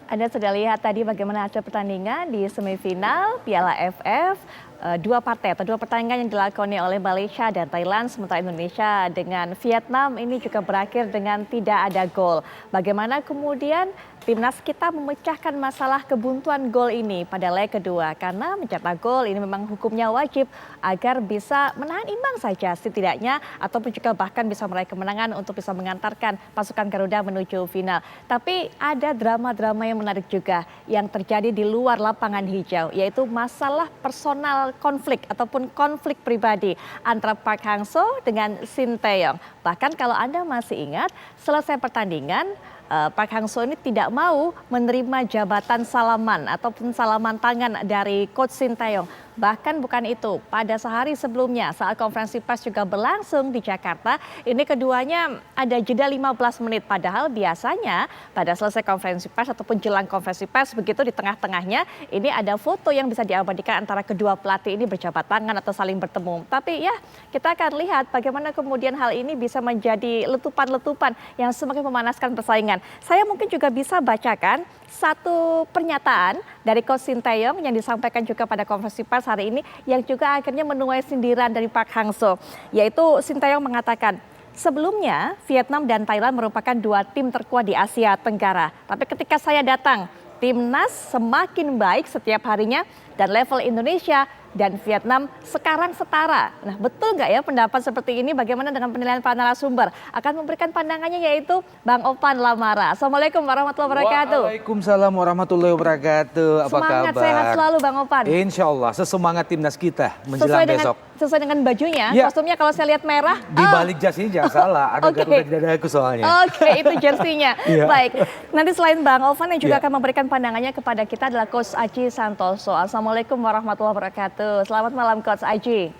Anda sudah lihat tadi bagaimana hasil pertandingan di semifinal Piala AFF. Dua partai atau dua pertandingan yang dilakoni oleh Malaysia dan Thailand, sementara Indonesia dengan Vietnam ini juga berakhir dengan tidak ada gol. Bagaimana kemudian timnas kita memecahkan masalah kebuntuan gol ini pada leg kedua, karena mencetak gol ini memang hukumnya wajib agar bisa menahan imbang saja setidaknya, ataupun juga bahkan bisa meraih kemenangan untuk bisa mengantarkan pasukan Garuda menuju final. Tapi ada drama-drama yang menarik juga yang terjadi di luar lapangan hijau, yaitu masalah personal konflik ataupun konflik pribadi antara Park Hang-seo dengan Shin Tae-yong. Bahkan kalau Anda masih ingat, selesai pertandingan Park Hang-seo ini tidak mau menerima jabatan salaman ataupun salaman tangan dari Coach Shin Tae-yong. Bahkan bukan itu, pada sehari sebelumnya saat konferensi pers juga berlangsung di Jakarta, ini keduanya ada jeda 15 menit. Padahal biasanya pada selesai konferensi pers ataupun jelang konferensi pers, begitu di tengah-tengahnya ini ada foto yang bisa diabadikan antara kedua pelatih ini berjabat tangan atau saling bertemu. Tapi ya, kita akan lihat bagaimana kemudian hal ini bisa menjadi letupan-letupan yang semakin memanaskan persaingan. Saya mungkin juga bisa bacakan satu pernyataan dari Coach Shin Tae-yong yang disampaikan juga pada konferensi pers hari ini, yang juga akhirnya menuai sindiran dari Park Hang-seo, yaitu Shin Tae-yong mengatakan, sebelumnya Vietnam dan Thailand merupakan dua tim terkuat di Asia Tenggara. Tapi ketika saya datang, timnas semakin baik setiap harinya dan level Indonesia dan Vietnam sekarang setara. Nah, betul nggak ya pendapat seperti ini? Bagaimana dengan penilaian para narasumber? Akan memberikan pandangannya, yaitu Bang Opan Lamara. Assalamualaikum warahmatullahi wabarakatuh. Waalaikumsalam warahmatullahi wabarakatuh. Apa Semangat kabar? sehat selalu Bang Opan. Insya Allah sesemangat timnas kita menjelang besok. Sesuai dengan bajunya, Ya. kostumnya kalau saya lihat merah. Di balik jas ini jangan salah, ada Oke. Garuda di dadaku soalnya. Oke, itu jersinya. Iya. Baik, nanti selain Bang Ovan yang juga Iya. akan memberikan pandangannya kepada kita adalah Coach Aji Santoso. Assalamualaikum warahmatullahi wabarakatuh. Selamat malam Coach Aji.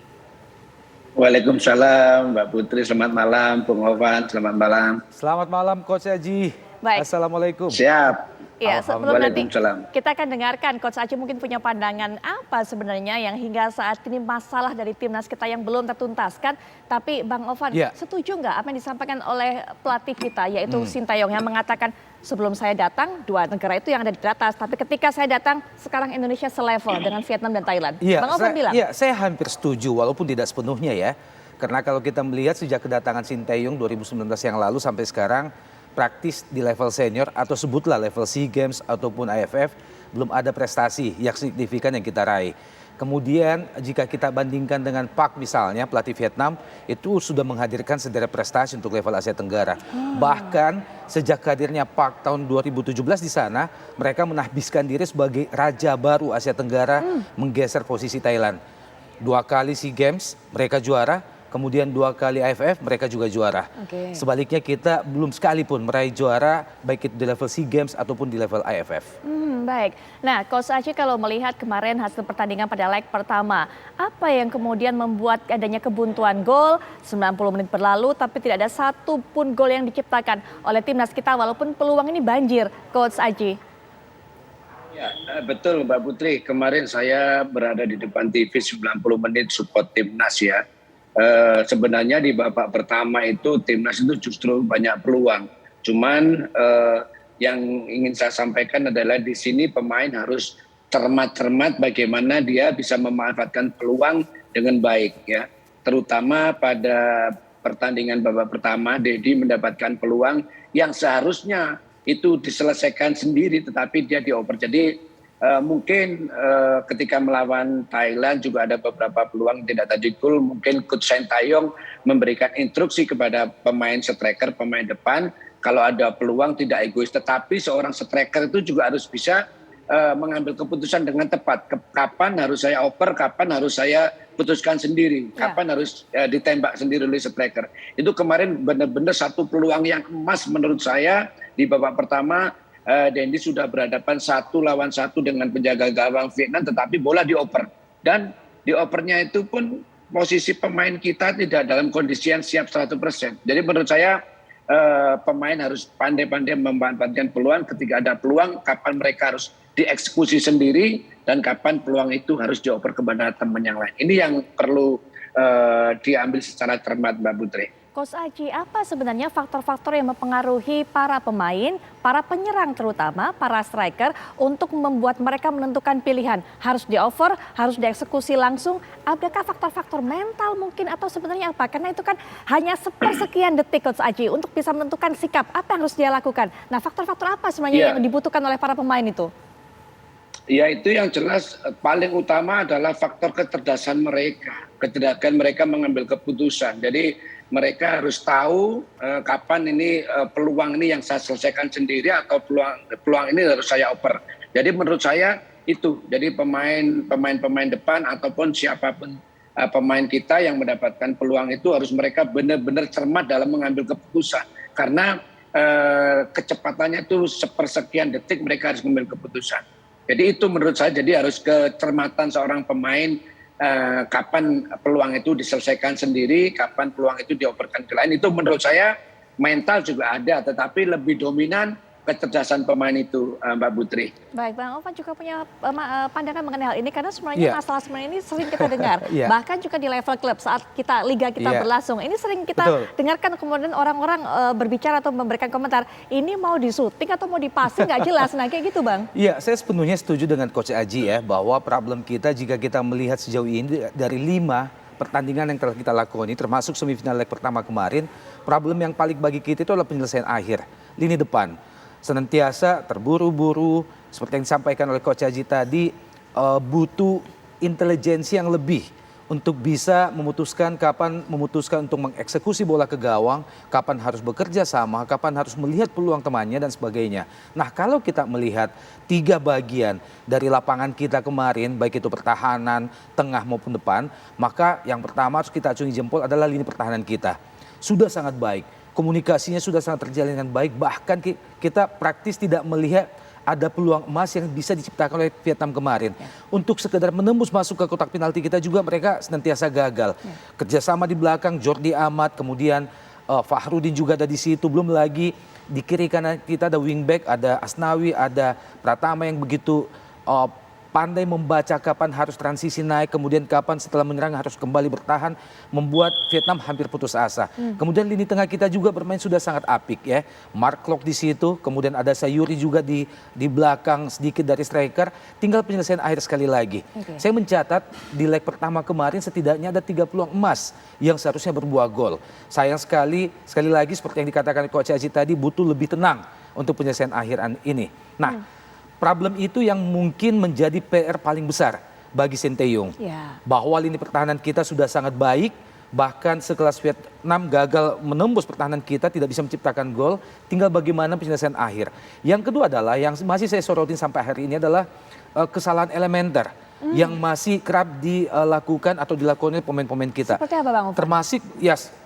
Waalaikumsalam Mbak Putri, selamat malam. Bung Ovan, selamat malam. Selamat malam Coach Aji. Baik. Assalamualaikum. Siap. Ya, sebelum nanti Waalaikumsalam. kita akan dengarkan Coach Aji mungkin punya pandangan apa sebenarnya yang hingga saat ini masalah dari timnas kita yang belum tertuntaskan. Tapi Bang Ovan, Ya. setuju nggak apa yang disampaikan oleh pelatih kita, yaitu Shin Tae-yong, yang mengatakan sebelum saya datang dua negara itu yang ada di atas, tapi ketika saya datang sekarang Indonesia selevel dengan Vietnam dan Thailand. Bang Ovan bilang. Iya, saya hampir setuju walaupun tidak sepenuhnya ya. Karena kalau kita melihat sejak kedatangan Shin Tae-yong 2019 yang lalu sampai sekarang, praktis di level senior atau sebutlah level SEA Games ataupun AFF, belum ada prestasi yang signifikan yang kita raih. Kemudian jika kita bandingkan dengan Park misalnya, pelatih Vietnam, itu sudah menghadirkan sederet prestasi untuk level Asia Tenggara. Bahkan sejak hadirnya Park tahun 2017 di sana, mereka menahbiskan diri sebagai raja baru Asia Tenggara, menggeser posisi Thailand. 2 kali SEA Games mereka juara, kemudian 2 kali AFF mereka juga juara. Oke. Sebaliknya kita belum sekalipun meraih juara baik itu di level SEA Games ataupun di level AFF. Baik. Nah, Coach Aji kalau melihat kemarin hasil pertandingan pada leg pertama, apa yang kemudian membuat adanya kebuntuan gol 90 menit berlalu tapi tidak ada satu pun gol yang diciptakan oleh timnas kita walaupun peluang ini banjir, Coach Aji? Ya, betul Mbak Putri. Kemarin saya berada di depan TV 90 menit support timnas ya. Sebenarnya di babak pertama itu timnas itu justru banyak peluang. Cuman yang ingin saya sampaikan adalah di sini pemain harus cermat-cermat bagaimana dia bisa memanfaatkan peluang dengan baik ya. Terutama pada pertandingan babak pertama, Dedi mendapatkan peluang yang seharusnya itu diselesaikan sendiri tetapi dia dioper. Jadi mungkin ketika melawan Thailand juga ada beberapa peluang tidak tadi gol. Mungkin Coach Shin Tae-yong memberikan instruksi kepada pemain striker, pemain depan, kalau ada peluang tidak egois. Tetapi seorang striker itu juga harus bisa mengambil keputusan dengan tepat. Kapan harus saya oper, kapan harus saya putuskan sendiri, kapan harus ditembak sendiri oleh striker. Itu kemarin benar-benar satu peluang yang emas menurut saya di babak pertama. Dendi sudah berhadapan 1 lawan 1 dengan penjaga gawang Vietnam, tetapi bola dioper. Dan diopernya itu pun posisi pemain kita tidak dalam kondisi yang siap 100%. Jadi menurut saya pemain harus pandai-pandai memanfaatkan peluang. Ketika ada peluang, kapan mereka harus dieksekusi sendiri dan kapan peluang itu harus dioper kepada teman yang lain. Ini yang perlu diambil secara cermat Mbak Putri. Coach Aji, apa sebenarnya faktor-faktor yang mempengaruhi para pemain, para penyerang terutama, para striker untuk membuat mereka menentukan pilihan harus di-over, harus dieksekusi langsung? Adakah faktor-faktor mental mungkin atau sebenarnya apa? Karena itu kan hanya sepersekian detik Coach Aji untuk bisa menentukan sikap apa yang harus dia lakukan. Nah, faktor-faktor apa sebenarnya yang dibutuhkan oleh para pemain itu? Ya, itu yang jelas paling utama adalah faktor kecerdasan mereka mengambil keputusan. Jadi mereka harus tahu kapan ini peluang ini yang saya selesaikan sendiri atau peluang ini harus saya oper. Jadi menurut saya itu. Jadi pemain depan ataupun siapapun pemain kita yang mendapatkan peluang itu harus mereka benar-benar cermat dalam mengambil keputusan. Karena kecepatannya itu sepersekian detik mereka harus mengambil keputusan. Jadi itu menurut saya jadi harus kecermatan seorang pemain. Kapan peluang itu diselesaikan sendiri, kapan peluang itu dioperkan ke lain, itu menurut saya mental juga ada, tetapi lebih dominan kecerdasan pemain itu, Mbak Putri. Baik, Bang Ovan juga punya pandangan mengenai hal ini karena sebenarnya masalah sebenarnya ini sering kita dengar. Bahkan juga di level klub saat liga kita berlangsung, ini sering kita dengarkan kemudian orang-orang berbicara atau memberikan komentar, ini mau disuting atau mau dipasing nggak jelas, nah kayak gitu Bang. Iya, saya sepenuhnya setuju dengan Coach Aji ya, bahwa problem kita jika kita melihat sejauh ini dari 5 pertandingan yang telah kita lakoni, termasuk semifinal leg pertama kemarin, problem yang paling bagi kita itu adalah penyelesaian akhir, lini depan. Senantiasa terburu-buru, seperti yang disampaikan oleh Coach Aji tadi, butuh intelijensi yang lebih untuk bisa memutuskan kapan memutuskan untuk mengeksekusi bola ke gawang, kapan harus bekerja sama, kapan harus melihat peluang temannya dan sebagainya. Nah, kalau kita melihat 3 bagian dari lapangan kita kemarin, baik itu pertahanan, tengah maupun depan, maka yang pertama harus kita acungi jempol adalah lini pertahanan kita. Sudah sangat baik. Komunikasinya sudah sangat terjalin dengan baik, bahkan kita praktis tidak melihat ada peluang emas yang bisa diciptakan oleh Vietnam kemarin. Untuk sekedar menembus masuk ke kotak penalti kita juga mereka senantiasa gagal. Kerjasama di belakang, Jordi Amat, kemudian Fahrudin juga ada di situ. Belum lagi di kiri kanan kita ada wingback, ada Asnawi, ada Pratama yang begitu pandai membaca kapan harus transisi naik, kemudian kapan setelah menyerang harus kembali bertahan, membuat Vietnam hampir putus asa. Kemudian lini tengah kita juga bermain sudah sangat apik ya. Mark Klok di situ, kemudian ada Sayuri juga di belakang sedikit dari striker. Tinggal penyelesaian akhir sekali lagi. Saya mencatat di leg pertama kemarin setidaknya ada 3 peluang emas yang seharusnya berbuah gol. Sayang sekali lagi seperti yang dikatakan Coach Aji tadi, butuh lebih tenang untuk penyelesaian akhir ini. Nah, problem itu yang mungkin menjadi PR paling besar bagi Sinteyong. Bahwa lini pertahanan kita sudah sangat baik, bahkan sekelas Vietnam gagal menembus pertahanan kita, tidak bisa menciptakan gol, tinggal bagaimana penyelesaian akhir. Yang kedua adalah, yang masih saya sorotin sampai hari ini adalah kesalahan elementer yang masih kerap dilakukan atau dilakukan oleh pemain-pemain kita. Seperti apa Bang Ovan? Termasuk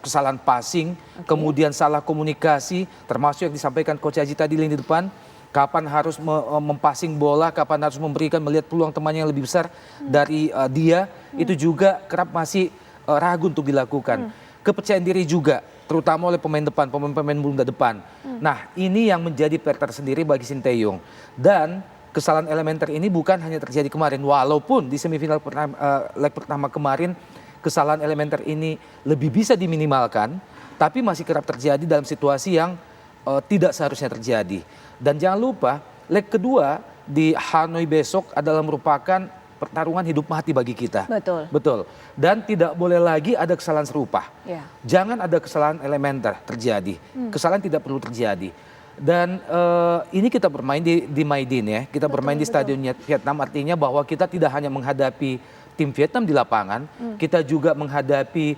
kesalahan passing, kemudian salah komunikasi, termasuk yang disampaikan Coach Aji tadi lini depan. Kapan harus mempassing bola, kapan harus melihat peluang temannya yang lebih besar dari dia, itu juga kerap masih ragu untuk dilakukan. Kepercayaan diri juga, terutama oleh pemain depan, pemain muda depan. Nah, ini yang menjadi PR tersendiri bagi Sinteyong. Dan kesalahan elementer ini bukan hanya terjadi kemarin, walaupun di semifinal leg pertama kemarin kesalahan elementer ini lebih bisa diminimalkan, tapi masih kerap terjadi dalam situasi yang tidak seharusnya terjadi. Dan jangan lupa, leg kedua di Hanoi besok adalah merupakan pertarungan hidup mati bagi kita. Betul. Dan tidak boleh lagi ada kesalahan serupa. Jangan ada kesalahan elementer terjadi. Kesalahan tidak perlu terjadi. Dan ini kita bermain di Maidin ya. Kita bermain di stadionnya Vietnam, artinya bahwa kita tidak hanya menghadapi tim Vietnam di lapangan, kita juga menghadapi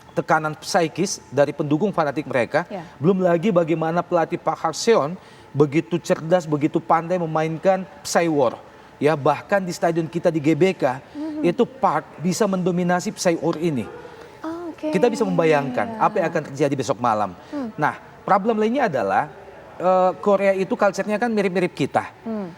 tekanan psikis dari pendukung fanatik mereka. Belum lagi bagaimana pelatih Park Hang-seo begitu cerdas, begitu pandai memainkan Psy War. Ya, bahkan di stadion kita di GBK itu Park bisa mendominasi Psy War ini. Kita bisa membayangkan apa yang akan terjadi besok malam. Nah, problem lainnya adalah Korea itu culture-nya kan mirip-mirip kita.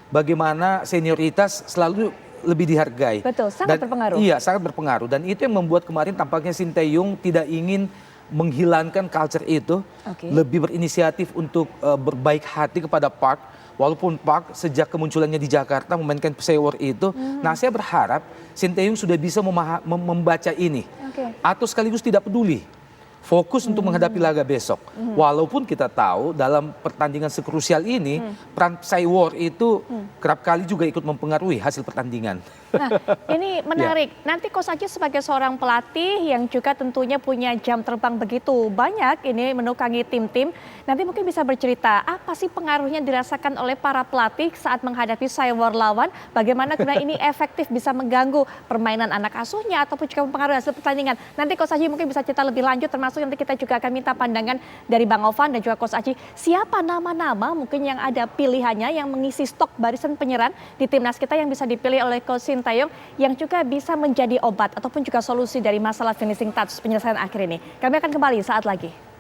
Bagaimana senioritas selalu lebih dihargai. Betul, sangat berpengaruh. Iya, sangat berpengaruh. Dan itu yang membuat kemarin tampaknya Sinteyong tidak ingin menghilangkan culture itu. Lebih berinisiatif untuk berbaik hati kepada Park. Walaupun Park sejak kemunculannya di Jakarta memainkan Seiwar itu, nah saya berharap Sinteyong sudah bisa membaca ini. Atau sekaligus tidak peduli. Fokus untuk menghadapi laga besok. Walaupun kita tahu dalam pertandingan sekrusial ini, peran Seiwar itu kerap kali juga ikut mempengaruhi hasil pertandingan. Nah, ini menarik. Nanti Coach Aji sebagai seorang pelatih yang juga tentunya punya jam terbang begitu banyak ini menukangi tim-tim. Nanti mungkin bisa bercerita apa sih pengaruhnya dirasakan oleh para pelatih saat menghadapi Seiwar lawan. Bagaimana kemudian ini efektif bisa mengganggu permainan anak asuhnya ataupun juga mempengaruhi hasil pertandingan. Nanti Coach Aji mungkin bisa cerita lebih lanjut, termasuk nanti kita juga akan minta pandangan dari Bang Ovan dan juga Coach Aji. Siapa nama-nama mungkin yang ada pilihannya yang mengisi stok barisan penyerang di timnas kita yang bisa dipilih oleh Coach Sinteyong yang juga bisa menjadi obat ataupun juga solusi dari masalah finishing touch penyelesaian akhir ini. Kami akan kembali saat lagi.